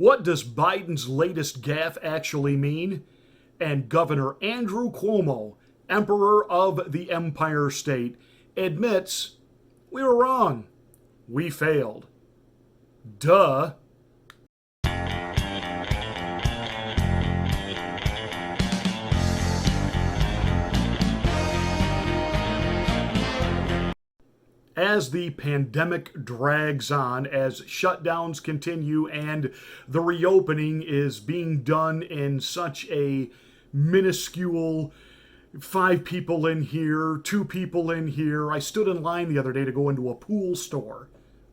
What does Biden's latest gaffe actually mean? And Governor Andrew Cuomo, Emperor of the Empire State, admits we were wrong. We failed. Duh. As the pandemic drags on, as shutdowns continue, and the reopening is being done in such a minuscule 5 people in here, 2 people in here. I stood in line the other day to go into a pool store.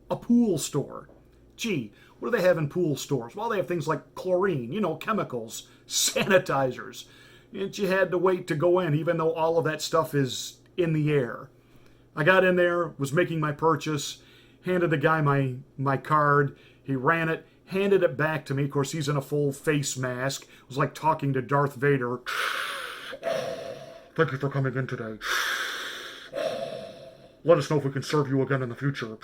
A pool store. Gee, what do they have in pool stores? Well, they have things like chlorine, chemicals, sanitizers. And you had to wait to go in, even though all of that stuff is in the air. I got in there, was making my purchase, handed the guy my card. He ran it, handed it back to me. Of course, he's in a full face mask. It was like talking to Darth Vader. Thank you for coming in today. Let us know if we can serve you again in the future.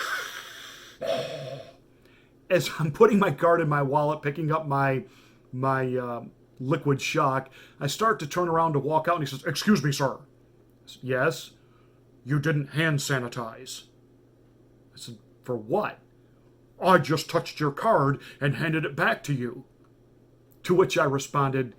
As I'm putting my card in my wallet, picking up my liquid shock, I start to turn around to walk out, and he says, "Excuse me, sir." I said, "Yes?" "You didn't hand sanitize." I said, "For what?" "I just touched your card and handed it back to you." To which I responded,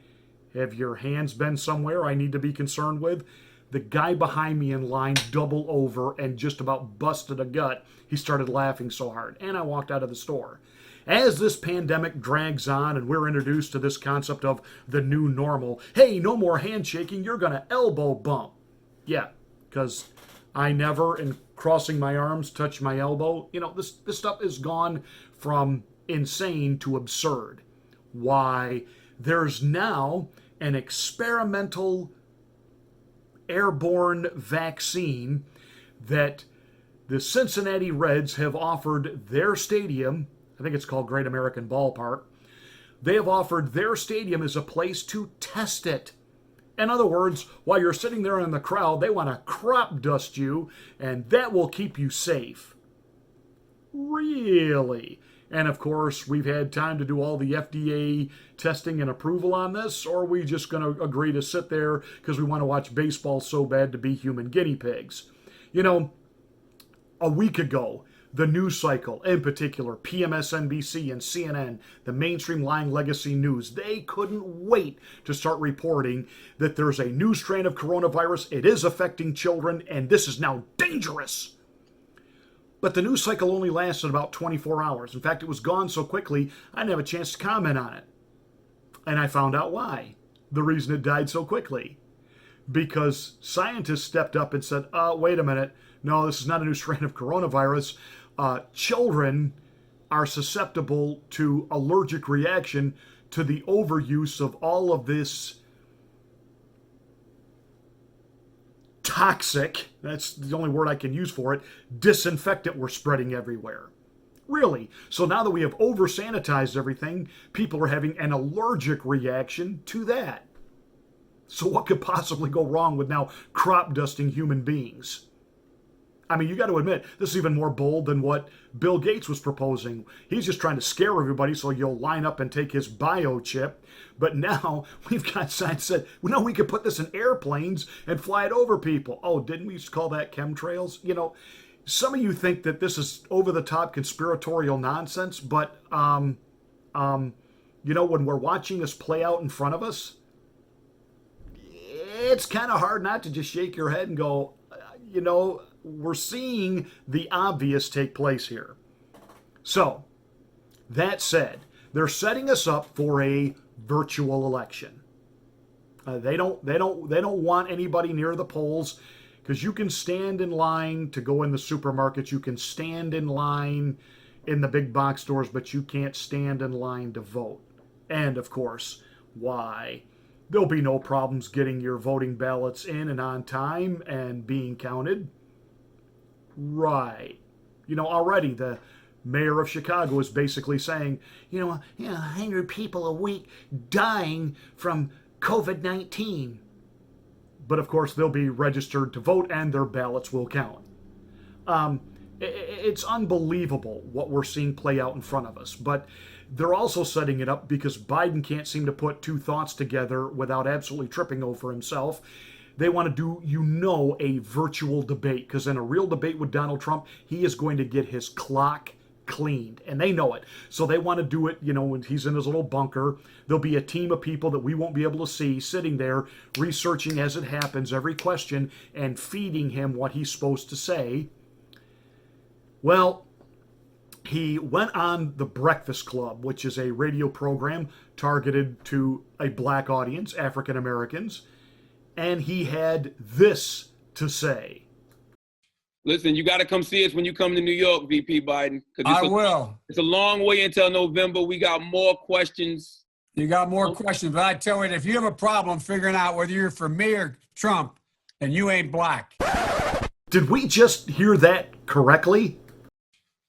"Have your hands been somewhere I need to be concerned with?" The guy behind me in line doubled over and just about busted a gut. He started laughing so hard, and I walked out of the store. As this pandemic drags on and we're introduced to this concept of the new normal, hey, no more handshaking, you're going to elbow bump. Yeah, because I never, in crossing my arms, touch my elbow. This stuff has gone from insane to absurd. Why? There's now an experimental airborne vaccine that the Cincinnati Reds have offered their stadium. I think it's called Great American Ballpark. They have offered their stadium as a place to test it. In other words, while you're sitting there in the crowd, they want to crop dust you, and that will keep you safe. Really? And of course, we've had time to do all the FDA testing and approval on this, or are we just going to agree to sit there because we want to watch baseball so bad to be human guinea pigs? A week ago, the news cycle, in particular, PMSNBC and CNN, the mainstream lying legacy news, they couldn't wait to start reporting that there's a new strain of coronavirus. It is affecting children, and this is now dangerous. But the news cycle only lasted about 24 hours. In fact, it was gone so quickly, I didn't have a chance to comment on it. And I found out why. The reason it died so quickly. Because scientists stepped up and said, wait a minute. No, this is not a new strain of coronavirus. Children are susceptible to allergic reaction to the overuse of all of this toxic, that's the only word I can use for it, disinfectant we're spreading everywhere. Really? So now that we have over-sanitized everything, people are having an allergic reaction to that. So what could possibly go wrong with now crop dusting human beings? I mean, you got to admit, this is even more bold than what Bill Gates was proposing. He's just trying to scare everybody so you'll line up and take his biochip. But now we've got science said, well, no, we could put this in airplanes and fly it over people. Oh, didn't we used to call that chemtrails? Some of you think that this is over-the-top conspiratorial nonsense, but, when we're watching this play out in front of us, it's kind of hard not to just shake your head and go, we're seeing the obvious take place here. So, that said, they're setting us up for a virtual election. They don't want anybody near the polls because you can stand in line to go in the supermarkets. You can stand in line in the big box stores, but you can't stand in line to vote. And of course, why? There'll be no problems getting your voting ballots in and on time and being counted. Right. Already the mayor of Chicago is basically saying, 100 people a week dying from COVID-19. But of course, they'll be registered to vote and their ballots will count. It's unbelievable what we're seeing play out in front of us. But They're also setting it up because Biden can't seem to put two thoughts together without absolutely tripping over himself. They want to do, a virtual debate, because in a real debate with Donald Trump, he is going to get his clock cleaned, and they know it. So they want to do it, when he's in his little bunker. There'll be a team of people that we won't be able to see sitting there researching as it happens every question and feeding him what he's supposed to say. Well, he went on The Breakfast Club, which is a radio program targeted to a black audience, African Americans, and he had this to say. Listen, you got to come see us when you come to New York, VP Biden. I will. It's a long way until November. We got more questions. You got more questions, but I tell you, if you have a problem figuring out whether you're for me or Trump, and you ain't black. Did we just hear that correctly?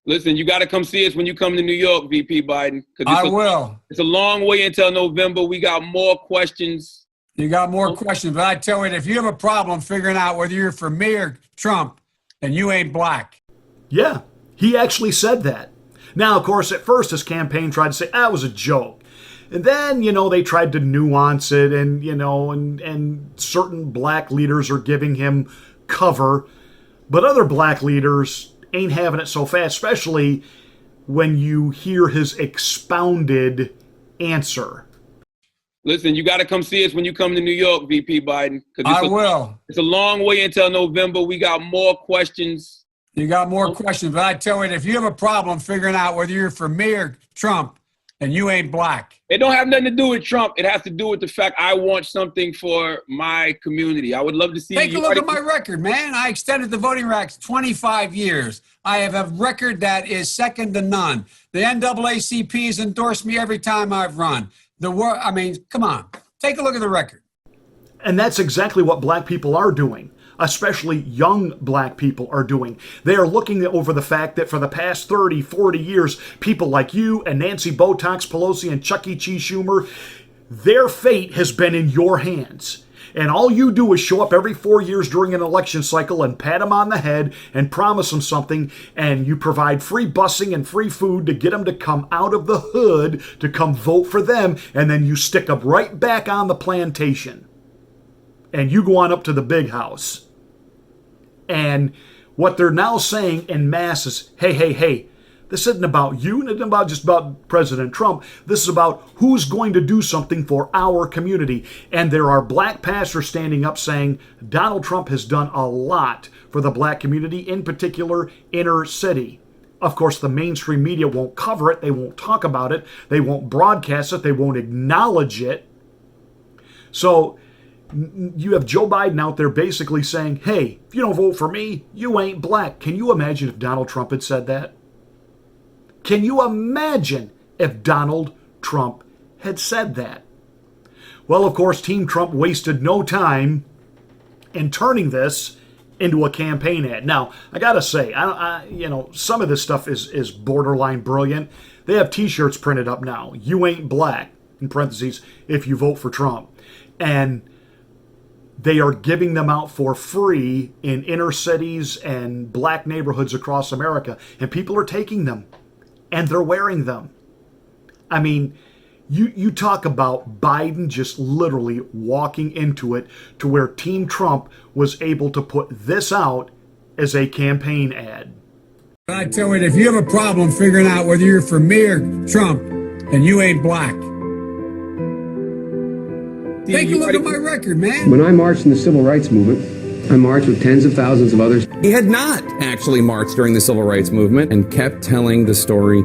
Listen, you got to come see us when you come to New York, VP Biden. I will. It's a long way until November. We got more questions. You got more questions, but I tell you, if you have a problem figuring out whether you're for me or Trump, and you ain't black. Yeah, he actually said that. Now, of course, at first his campaign tried to say that was a joke. And then, they tried to nuance it, and, and certain black leaders are giving him cover. But other black leaders ain't having it so fast, especially when you hear his expounded answer. Listen, you got to come see us when you come to New York, VP Biden. I will. It's a long way until November. We got more questions. You got more questions, but I tell you, if you have a problem figuring out whether you're for me or Trump, and you ain't black. It don't have nothing to do with Trump. It has to do with the fact I want something for my community. I would love to see. Take a look at my record, man. I extended the voting rights 25 years. I have a record that is second to none. The NAACP has endorsed me every time I've run. Come on. Take a look at the record. And that's exactly what black people are doing, especially young black people are doing. They are looking over the fact that for the past 30, 40 years, people like you and Nancy Botox Pelosi and Chuck E. Cheese Schumer, their fate has been in your hands. And all you do is show up every 4 years during an election cycle and pat them on the head and promise them something, and you provide free busing and free food to get them to come out of the hood to come vote for them, and then you stick them right back on the plantation. And you go on up to the big house. And what they're now saying en masse is, hey, this isn't about you, and it isn't about just about President Trump. This is about who's going to do something for our community. And there are black pastors standing up saying Donald Trump has done a lot for the black community, in particular inner city. Of course, the mainstream media won't cover it. They won't talk about it. They won't broadcast it. They won't acknowledge it. So you have Joe Biden out there basically saying, hey, if you don't vote for me, you ain't black. Can you imagine if Donald Trump had said that? Can you imagine if Donald Trump had said that? Well, of course, Team Trump wasted no time in turning this into a campaign ad. Now, I gotta say, some of this stuff is borderline brilliant. They have T-shirts printed up now. You ain't black, in parentheses, if you vote for Trump. And they are giving them out for free in inner cities and black neighborhoods across America. And people are taking them. And they're wearing them. I mean, you talk about Biden just literally walking into it to where Team Trump was able to put this out as a campaign ad. I tell you, if you have a problem figuring out whether you're for me or Trump, and you ain't black. Take a look at my record, man. When I marched in the Civil Rights Movement, I marched with tens of thousands of others. He had not actually marched during the Civil Rights Movement and kept telling the story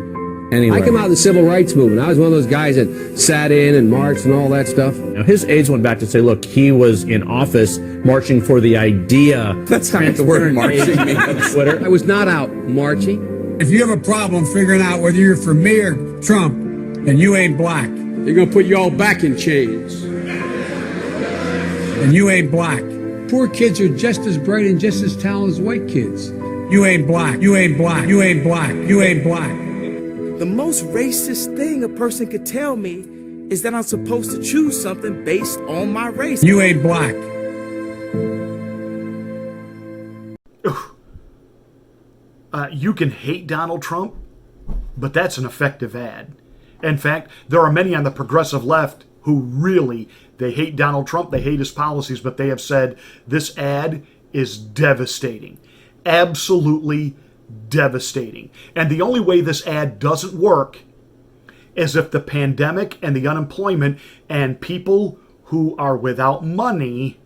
anyway. I came out of the Civil Rights Movement. I was one of those guys that sat in and marched and all that stuff. Now, his aides went back to say, look, he was in office marching for the idea. That's not the word marching means on Twitter. I was not out marching. If you have a problem figuring out whether you're for me or Trump, and you ain't black. They're going to put you all back in chains. And you ain't black. Poor kids are just as bright and just as talented as white kids. You ain't black. You ain't black. You ain't black. You ain't black. The most racist thing a person could tell me is that I'm supposed to choose something based on my race. You ain't black. You can hate Donald Trump, but that's an effective ad. In fact, there are many on the progressive left who really, they hate Donald Trump, they hate his policies, but they have said this ad is devastating. Absolutely devastating. And the only way this ad doesn't work is if the pandemic and the unemployment and people who are without money,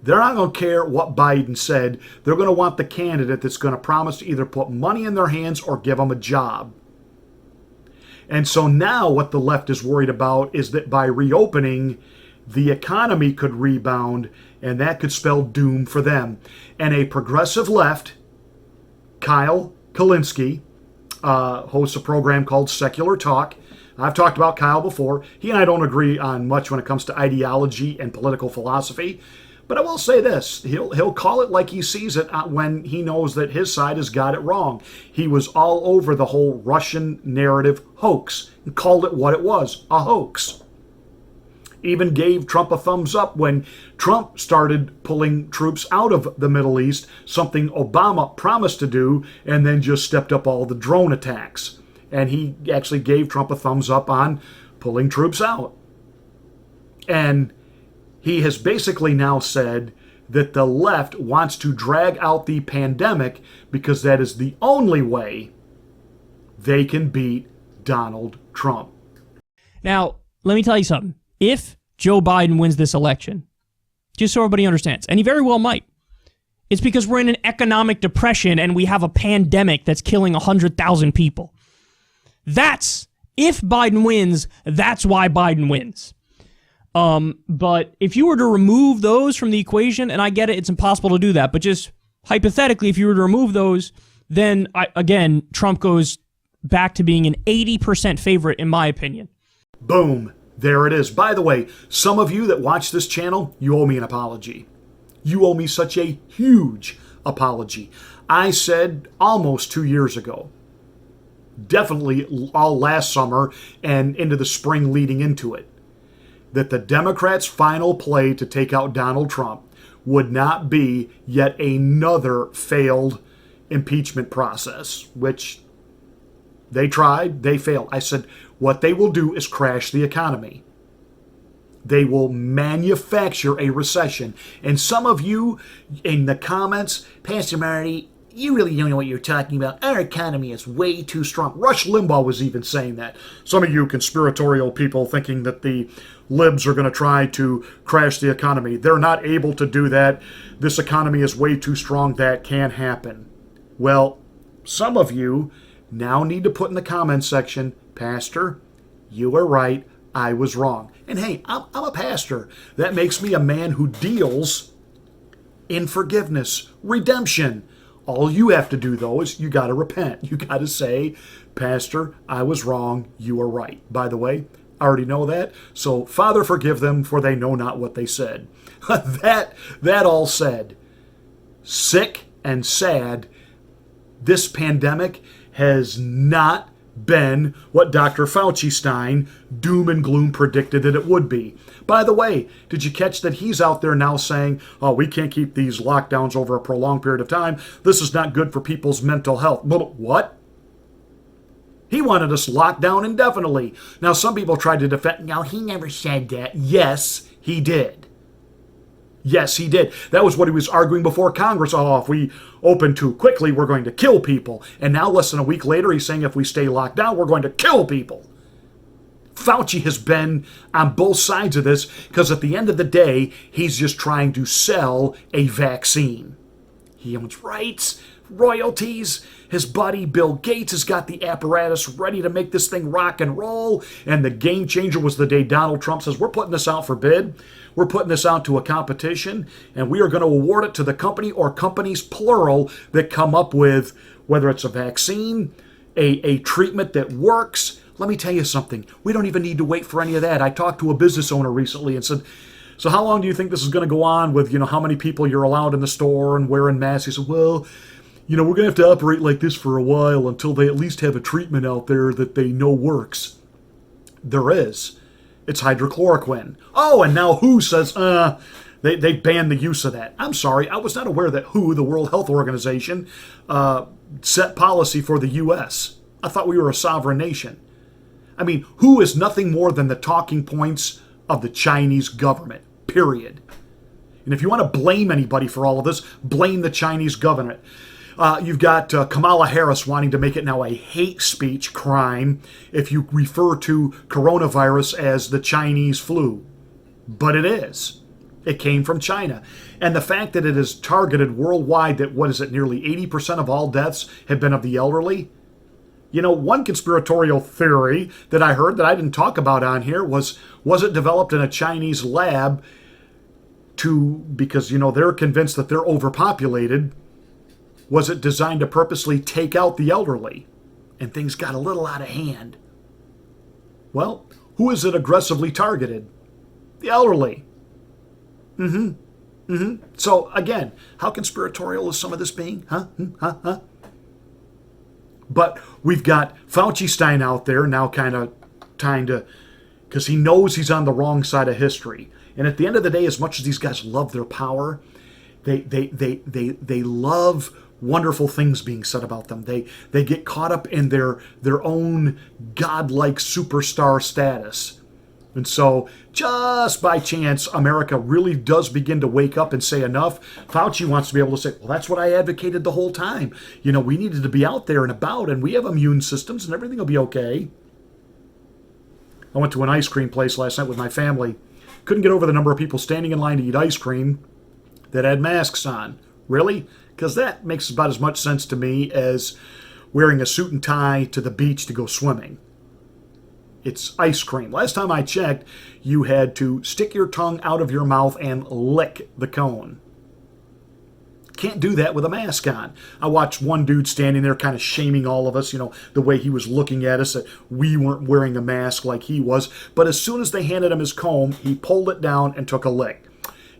they're not going to care what Biden said. They're going to want the candidate that's going to promise to either put money in their hands or give them a job. And so now what the left is worried about is that by reopening, the economy could rebound, and that could spell doom for them. And a progressive left, Kyle Kalinske, hosts a program called Secular Talk. I've talked about Kyle before. He and I don't agree on much when it comes to ideology and political philosophy. But I will say this, he'll call it like he sees it when he knows that his side has got it wrong. He was all over the whole Russian narrative hoax and called it what it was, a hoax. Even gave Trump a thumbs up when Trump started pulling troops out of the Middle East, something Obama promised to do, and then just stepped up all the drone attacks. And he actually gave Trump a thumbs up on pulling troops out. And he has basically now said that the left wants to drag out the pandemic because that is the only way they can beat Donald Trump. Now, let me tell you something. If Joe Biden wins this election, just so everybody understands, and he very well might, it's because we're in an economic depression and we have a pandemic that's killing 100,000 people. That's, if Biden wins, that's why Biden wins. But if you were to remove those from the equation, and I get it, it's impossible to do that, but just hypothetically, if you were to remove those, then again, Trump goes back to being an 80% favorite, in my opinion. Boom. There it is. By the way, some of you that watch this channel, you owe me an apology. You owe me such a huge apology. I said almost 2 years ago, definitely all last summer and into the spring leading into it, that the Democrats' final play to take out Donald Trump would not be yet another failed impeachment process, which they tried, they failed. I said, what they will do is crash the economy. They will manufacture a recession. And some of you in the comments, Pastor Marty, you really don't know what you're talking about. Our economy is way too strong. Rush Limbaugh was even saying that. Some of you conspiratorial people thinking that the libs are going to try to crash the economy. They're not able to do that. This economy is way too strong. That can't happen. Well, some of you now need to put in the comments section, Pastor, you were right, I was wrong. And hey, I'm a pastor. That makes me a man who deals in forgiveness, redemption. All you have to do, though, is you got to repent. You got to say, Pastor, I was wrong, you were right. By the way, I already know that. So, Father, forgive them, for they know not what they said. that all said, sick and sad, this pandemic has not been what Dr. Fauci Stein doom and gloom predicted that it would be. By the way, did you catch that he's out there now saying, oh, we can't keep these lockdowns over a prolonged period of time. This is not good for people's mental health. But what? He wanted us locked down indefinitely. Now, some people tried to defend, no, he never said that. Yes, he did. Yes, he did. That was what he was arguing before Congress. Oh, if we open too quickly, we're going to kill people. And now, less than a week later, he's saying if we stay locked down, we're going to kill people. Fauci has been on both sides of this because at the end of the day, he's just trying to sell a vaccine. He owns rights, royalties. His buddy Bill Gates has got the apparatus ready to make this thing rock and roll. And the game changer was the day Donald Trump says, we're putting this out for bid. We're putting this out to a competition, and we are going to award it to the company or companies, plural, that come up with, whether it's a vaccine, a treatment that works. Let me tell you something. We don't even need to wait for any of that. I talked to a business owner recently and said, so how long do you think this is going to go on with, how many people you're allowed in the store and wearing masks? He said, well, we're going to have to operate like this for a while until they at least have a treatment out there that they know works. There is. It's hydrochloroquine. Oh, and now WHO says, they banned the use of that. I'm sorry, I was not aware that WHO, the World Health Organization, set policy for the U.S. I thought we were a sovereign nation. I mean, who is nothing more than the talking points of the Chinese government, period. And if you want to blame anybody for all of this, blame the Chinese government. You've got Kamala Harris wanting to make it now a hate speech crime if you refer to coronavirus as the Chinese flu. But it is. It came from China. And the fact that it is targeted worldwide, that, what is it, nearly 80% of all deaths have been of the elderly? You know, one conspiratorial theory that I heard that I didn't talk about on here was it developed in a Chinese lab because, you know, they're convinced that they're overpopulated. Was it designed to purposely take out the elderly? And things got a little out of hand. Well, who is it aggressively targeted? The elderly. So, again, how conspiratorial is some of this being? But we've got Fauci Stein out there now kind of trying to, because he knows he's on the wrong side of history. And at the end of the day, as much as these guys love their power, they love wonderful things being said about them. They get caught up in their own godlike superstar status. And so, just by chance, America really does begin to wake up and say enough. Fauci wants to be able to say, well, that's what I advocated the whole time. You know, we needed to be out there and about, and we have immune systems, and everything will be okay. I went to an ice cream place last night with my family. Couldn't get over the number of people standing in line to eat ice cream that had masks on. Really? Because that makes about as much sense to me as wearing a suit and tie to the beach to go swimming. It's ice cream. Last time I checked, you had to stick your tongue out of your mouth and lick the cone. Can't do that with a mask on. I watched one dude standing there kind of shaming all of us, you know, the way he was looking at us, that we weren't wearing a mask like he was. But as soon as they handed him his comb, he pulled it down and took a lick.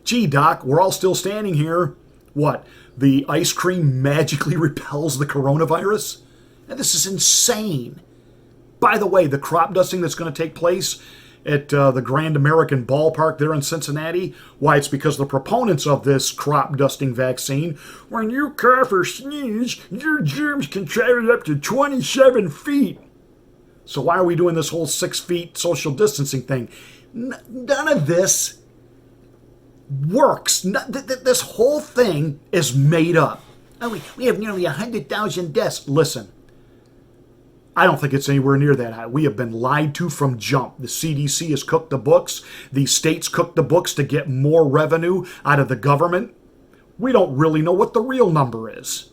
Gee, Doc, we're all still standing here. What? The ice cream magically repels the coronavirus? Now, this is insane. By the way, the crop dusting that's going to take place at the Grand American Ballpark there in Cincinnati, why, it's because the proponents of this crop dusting vaccine, when you cough or sneeze, your germs can travel up to 27 feet. So why are we doing this whole 6 feet social distancing thing? None of this works. This whole thing is made up. Oh, we have nearly 100,000 deaths. Listen. I don't think it's anywhere near that high. We have been lied to from jump. The CDC has cooked the books. The states cooked the books to get more revenue out of the government. We don't really know what the real number is.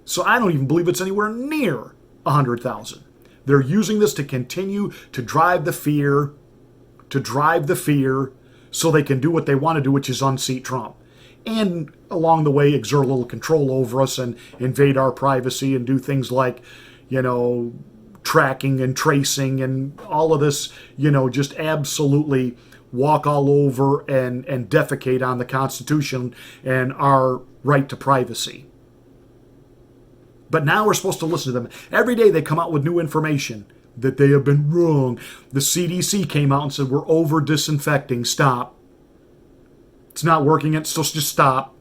So I don't even believe it's anywhere near 100,000. They're using this to continue to drive the fear, so they can do what they want to do, which is unseat Trump. And along the way, exert a little control over us and invade our privacy and do things like, you know, tracking and tracing and all of this, you know, just absolutely walk all over and defecate on the Constitution and our right to privacy. But now we're supposed to listen to them. Every day they come out with new information that they have been wrong. The CDC came out and said, we're over disinfecting. Stop. It's not working. So just stop.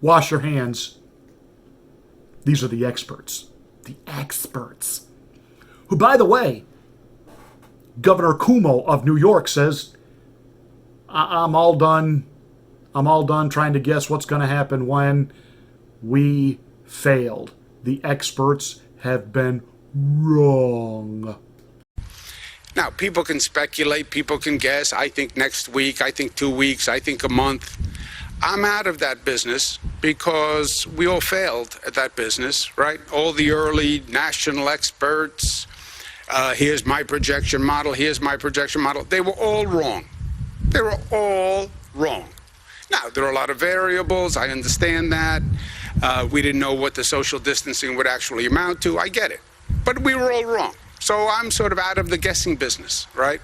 Wash your hands. These are the experts. The experts. Who, by the way, Governor Cuomo of New York says, I'm all done. I'm all done trying to guess what's going to happen when we failed. The experts have been wrong. Now, people can speculate, people can guess. I think next week, I think 2 weeks, I think a month. I'm out of that business because we all failed at that business, right? All the early national experts, here's my projection model, here's my projection model. They were all wrong. They were all wrong. Now, there are a lot of variables. I understand that. We didn't know what the social distancing would actually amount to. I get it. But we were all wrong. So I'm sort of out of the guessing business, right?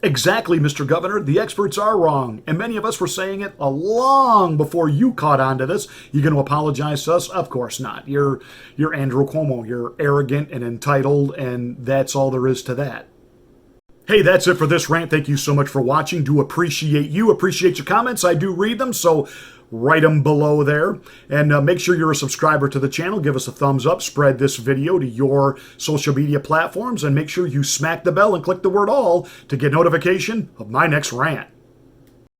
Exactly, Mr. Governor. The experts are wrong. And many of us were saying it long before you caught on to this. You going to apologize to us? Of course not. You're Andrew Cuomo. You're arrogant and entitled, and that's all there is to that. Hey, that's it for this rant. Thank you so much for watching. Do appreciate you. Appreciate your comments. I do read them. So write them below there. And make sure you're a subscriber to the channel. Give us a thumbs up. Spread this video to your social media platforms. And make sure you smack the bell and click the word all to get notification of my next rant.